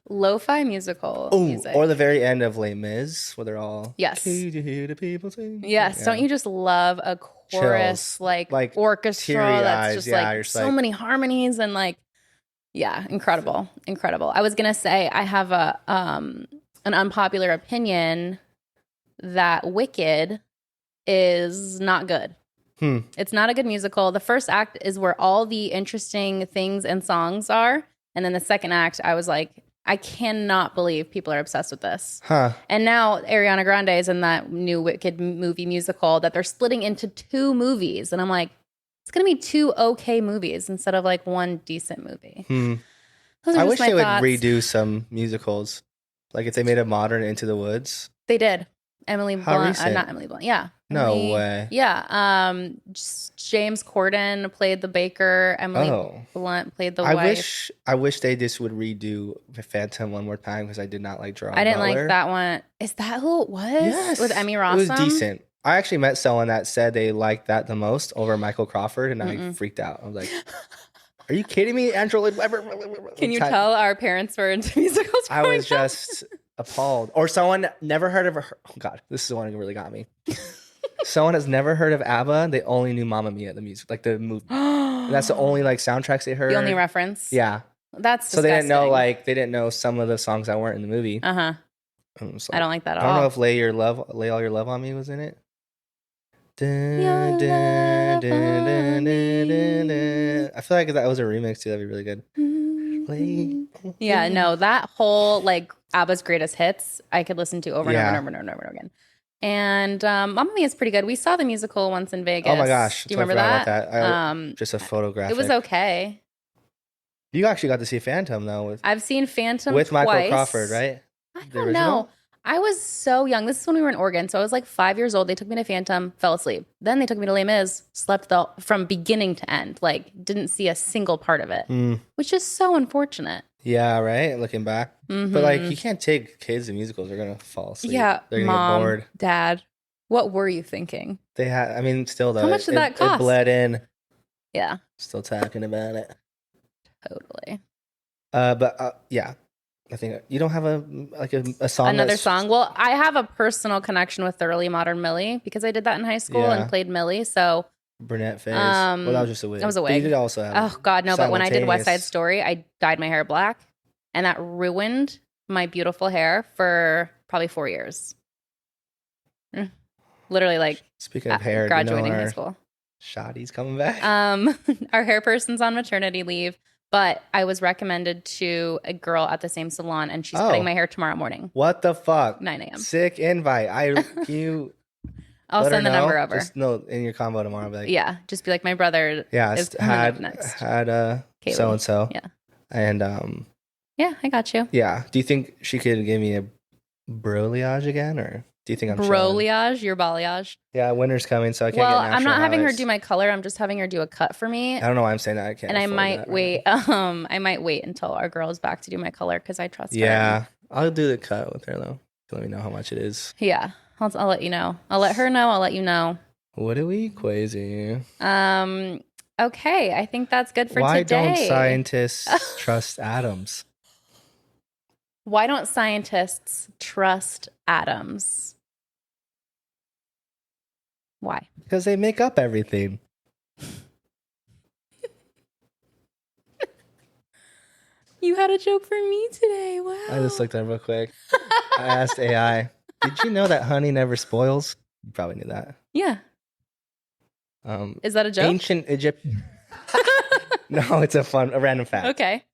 lo-fi musical music. Or the very end of Les Mis, where they're all yes. Can you hear the people sing? Yes. Yeah. Don't you just love a chorus Chills. like orchestra that's just like so many harmonies and like incredible. I was gonna say I have an unpopular opinion that Wicked is not good. It's not a good musical. The first act is where all the interesting things and songs are. And then the second act, I was like, I cannot believe people are obsessed with this. And now Ariana Grande is in that new Wicked movie musical that they're splitting into 2 movies. And I'm like, it's going to be 2 okay movies instead of like one decent movie. Those are I just wish my they would thoughts. redo some musicals. Like if they made a modern Into the Woods. They did. Emily How Blunt, recent? not Emily Blunt. Yeah. No Emily, way. yeah. James Corden played the baker. Emily Oh. Blunt played the wife. I wish they just would redo Phantom one more time because I did not like Gerard I didn't like Butler. that one. Is that who it was? Yes. With Emmy It Rossum? was decent. I actually met someone that said they liked that the most over Michael Crawford, and I freaked out. I was like, "Are you kidding me, Andrew Lloyd Webber?" Can you tell our parents were into musicals? I was just appalled. Or someone never heard of her. Oh God, this is the one who really got me. Someone has never heard of ABBA. They only knew Mamma Mia, the music, like the movie. And that's the only like soundtracks they heard. The only reference. Yeah. That's so disgusting. they didn't know some of the songs that weren't in the movie. Like, I don't like that at all. I don't know if Lay All Your Love on Me was in it. I feel like if that was a remix too, that'd be really good. Yeah, no, that whole like ABBA's greatest hits I could listen to over and over and over and over and over again. And Mamma Mia is pretty good. We saw the musical once in Vegas. Oh my gosh. Do you remember that? Just a photographic. It was okay. You actually got to see Phantom though. I've seen Phantom with twice. Michael Crawford, right? I don't know. I was so young. This is when we were in Oregon. So I was like 5 years old. They took me to Phantom, fell asleep. Then they took me to Les Mis, slept from beginning to end. Like didn't see a single part of it, which is so unfortunate. Yeah, right? Looking back. But like you can't take kids to musicals. They're going to fall asleep. Yeah, they're gonna Mom, get bored. Dad, what were you thinking? They had, I mean, still though. How much did that cost? It bled in. Yeah. Still talking about it. Totally. Yeah. I think you don't have a song. Another song. Well, I have a personal connection with Thoroughly Modern Millie because I did that in high school and played Millie. So brunette phase. Well, that was just a wig. That was a wig. But you did also have. Oh God, no! But when I did West Side Story, I dyed my hair black, and that ruined my beautiful hair for probably 4 years. Literally, like speaking of hair, graduating high school. Shotty's coming back. Our hair person's on maternity leave. But I was recommended to a girl at the same salon, and she's cutting my hair tomorrow morning. What the fuck? 9 a.m. Sick invite. I'll send the number over. Just in your combo tomorrow. Be like, yeah, just be like, my brother is coming up next. Had so and so. Yeah. And yeah, I got you. Yeah. Do you think she could give me a broliage again, or do you think I'm broliage? Your balayage? Yeah, winter's coming, so I can't. Well, get I'm not having her highlights. do my color. I'm just having her do a cut for me. I don't know why I'm saying that. I can't. And I might that wait. Right I might wait until our girl is back to do my color because I trust her. Yeah, I'll do the cut with her though. Let me know how much it is. Yeah, I'll let you know. I'll let her know. I'll let you know. What are we crazy? Okay, I think that's good for why today. Why don't scientists trust atoms? Why don't scientists trust atoms? Why? Because they make up everything. You had a joke for me today. Wow. I just looked at it real quick. I asked AI, did you know that honey never spoils? You probably knew that. Yeah. Is that a joke? Ancient Egypt. No, it's a random fact. Okay.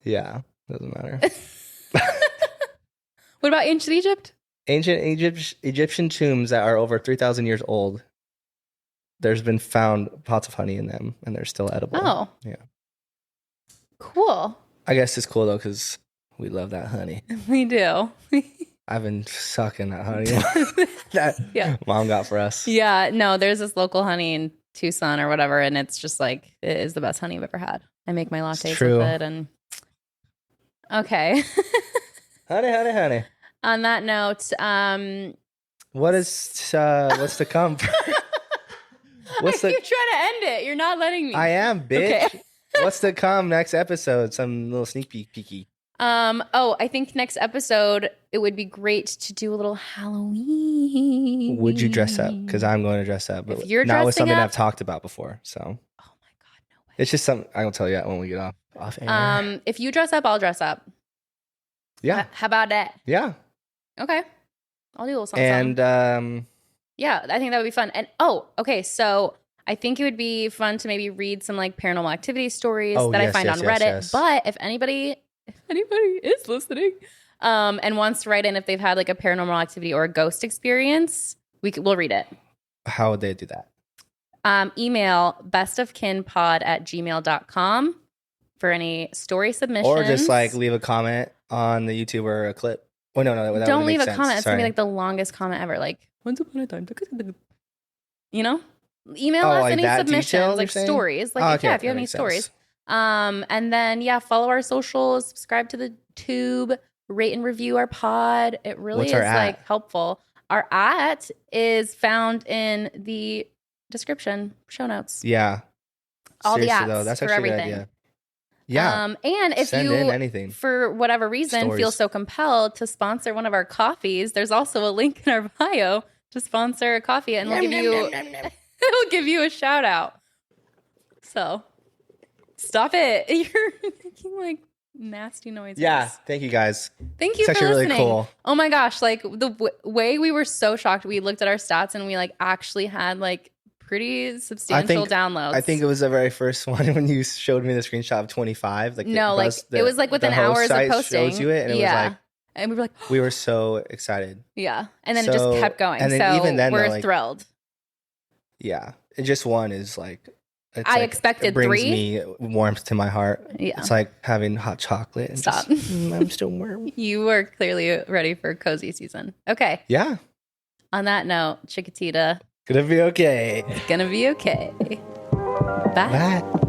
Yeah, doesn't matter. What about ancient Egypt? Ancient Egyptian tombs that are over 3,000 years old. There's been found pots of honey in them, and they're still edible. Oh. Yeah. Cool. I guess it's cool, though, because we love that honey. We do. I've been sucking that honey that Mom got for us. Yeah. No, there's this local honey in Tucson or whatever, and it's just like, it is the best honey I've ever had. I make my lattes with it, and... Okay. Honey. On that note, what's to come? I keep trying to end it. You're not letting me. I am, bitch. Okay. What's to come next episode? Some little sneak peeky. I think next episode it would be great to do a little Halloween. Would you dress up? Because I'm going to dress up. But if you're not with something up, I've talked about before. So. Oh my God, no way. It's just something I will tell you when we get off air. If you dress up, I'll dress up. Yeah. How about that? Yeah. Okay. I'll do a little something. And yeah, I think that would be fun. And okay, so I think it would be fun to maybe read some like paranormal activity stories that I find on Reddit. Yes. But if anybody is listening, and wants to write in if they've had like a paranormal activity or a ghost experience, we'll read it. How would they do that? Email bestofkinpod@gmail.com. for any story submissions. Or just like leave a comment on the YouTube or a clip. Oh, no, that don't would leave make a sense. comment. It's Sorry. gonna be like the longest comment ever. Like, once upon a time, you know, email Oh, us like any that submissions, detailed, like you're saying? stories. Like, Oh, if okay, you that have any makes stories. sense. And then follow our socials, subscribe to the tube, rate and review our pod. It really What's is our at? like helpful. Our at is found in the description, show notes. Yeah. All the Seriously, apps though, that's for actually a good everything. idea. Yeah. And if Send you, in anything. for whatever reason, Stories. feel so compelled to sponsor one of our coffees, there's also a link in our bio to sponsor a coffee, and we'll give you we'll give you a shout out. So stop it! You're making like nasty noises. Yeah. Thank you guys. Thank you It's for actually listening. really cool. Oh my gosh! Like the way we were so shocked, we looked at our stats and we like actually had like pretty substantial downloads. I think it was the very first one when you showed me the screenshot of 25. Like no, like it was like within hours of posting. Shows you it, and it was like, and we were like, we were so excited. Yeah, and then it just kept going. And then so even then, we're though, like, thrilled. Yeah, it just one is like. I expected it brings 3. me warmth to my heart. Yeah, it's like having hot chocolate. And Stop. I'm still warm. You were clearly ready for cozy season. Okay. Yeah. On that note, Chiquitita. Gonna be okay. It's gonna be okay. Bye. Bye.